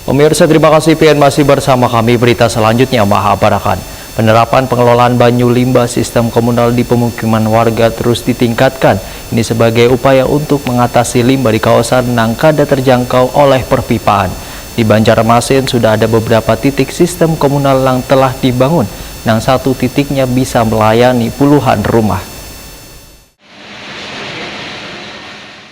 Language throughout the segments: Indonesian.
Pemirsa, terima kasih PN masih bersama kami. Berita selanjutnya Mahabarakan. Penerapan pengelolaan banyu limbah sistem komunal di pemukiman warga terus ditingkatkan. Ini sebagai upaya untuk mengatasi limbah di kawasan yang kada terjangkau oleh perpipaan. Di Banjarmasin sudah ada beberapa titik sistem komunal yang telah dibangun, yang satu titiknya bisa melayani puluhan rumah.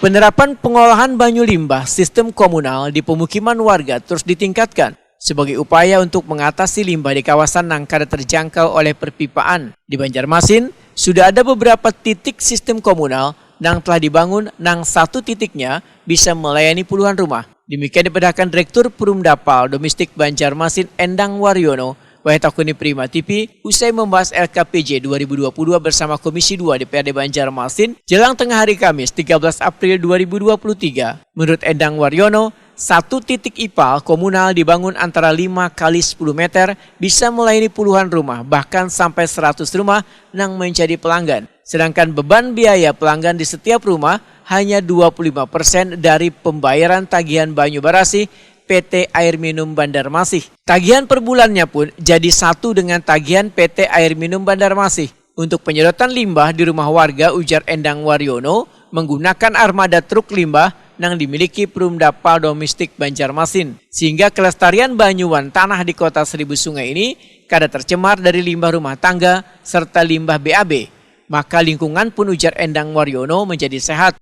Penerapan pengolahan banyu limbah sistem komunal di pemukiman warga terus ditingkatkan sebagai upaya untuk mengatasi limbah di kawasan yang kada terjangkau oleh perpipaan. Di Banjarmasin sudah ada beberapa titik sistem komunal yang telah dibangun, yang satu titiknya bisa melayani puluhan rumah. Demikian diperintahkan Direktur Perumdapal Domestik Banjarmasin Endang Waryono Wahitakuni Prima TV usai membahas LKPJ 2022 bersama Komisi 2 DPRD Banjarmasin jelang tengah hari Kamis 13 April 2023. Menurut Endang Waryono, satu titik IPAL komunal dibangun antara 5 kali 10 meter bisa melayani puluhan rumah, bahkan sampai 100 rumah yang menjadi pelanggan. Sedangkan beban biaya pelanggan di setiap rumah hanya 25% dari pembayaran tagihan banyu barasi PT Air Minum Banjarmasin. Tagihan per bulannya pun jadi satu dengan tagihan PT Air Minum Banjarmasin. Untuk penyedotan limbah di rumah warga, ujar Endang Waryono, menggunakan armada truk limbah yang dimiliki Perumdapal Domestik Banjarmasin. Sehingga kelestarian banyuan tanah di kota Seribu Sungai ini kada tercemar dari limbah rumah tangga serta limbah BAB. Maka lingkungan pun, ujar Endang Waryono, menjadi sehat.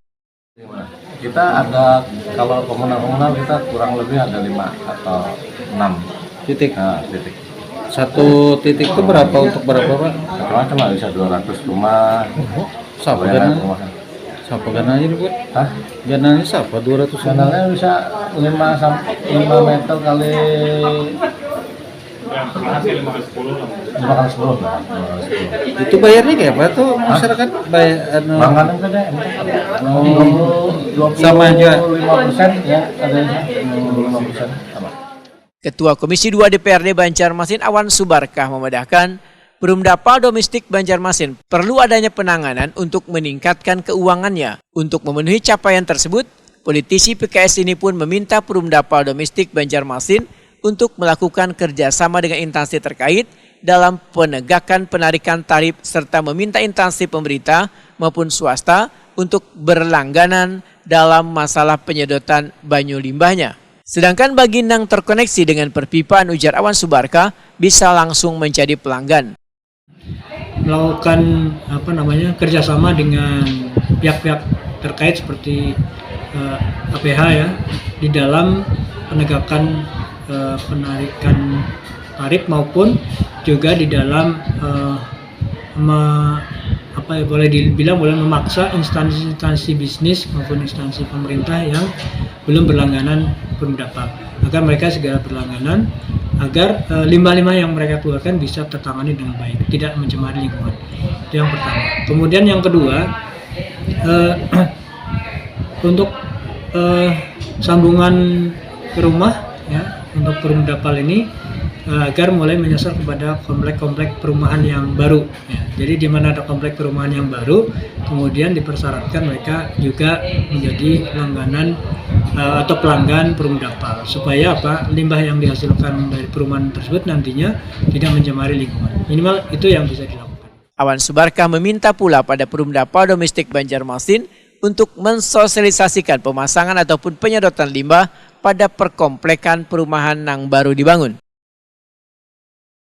Kita ada, kalau komunal kita kurang lebih ada 5 atau 6 titik. Nah, titik. Satu titik itu berapa untuk berapa, Pak? Macam-macam bisa 200 rumah. Siapa gananya ini, Pak? Hah? Gananya siapa? 200 rumah? Kanalnya bisa 5 meter kali 5 kali 10 lah. Itu bayarnya kayak apa tuh masyarakat? Bayar Makanan gede. Sama aja. 5% ya, ada 5% sama. Ketua Komisi 2 DPRD Banjarmasin Awan Subarkah memedahkan Perumdapal Domestik Banjarmasin perlu adanya penanganan untuk meningkatkan keuangannya. Untuk memenuhi capaian tersebut, politisi PKS ini pun meminta Perumdapal Domestik Banjarmasin untuk melakukan kerjasama dengan instansi terkait dalam penegakan penarikan tarif serta meminta instansi pemerintah maupun swasta untuk berlangganan dalam masalah penyedotan banyu limbahnya. Sedangkan bagi yang terkoneksi dengan perpipaan, ujar Awan Subarkah, bisa langsung menjadi pelanggan. Melakukan kerjasama dengan pihak-pihak terkait seperti APH ya di dalam penegakan penarikan tarif maupun juga di dalam boleh memaksa instansi bisnis maupun instansi pemerintah yang belum berlangganan Perumdapal agar mereka segera berlangganan agar limbah-limbah yang mereka keluarkan bisa tertangani dengan baik, tidak mencemari lingkungan. Itu yang pertama. Kemudian yang kedua, untuk sambungan ke rumah ya, untuk Perumdapal ini agar mulai menyasar kepada komplek-komplek perumahan yang baru ya. Jadi di mana ada komplek perumahan yang baru, kemudian dipersyaratkan mereka juga menjadi langganan atau pelanggan Perumdapal supaya limbah yang dihasilkan dari perumahan tersebut nantinya tidak mencemari lingkungan. Minimal itu yang bisa dilakukan. Awan Subarkah meminta pula pada Perumdapal Domestik Banjarmasin untuk mensosialisasikan pemasangan ataupun penyedotan limbah pada perkomplekan perumahan yang baru dibangun.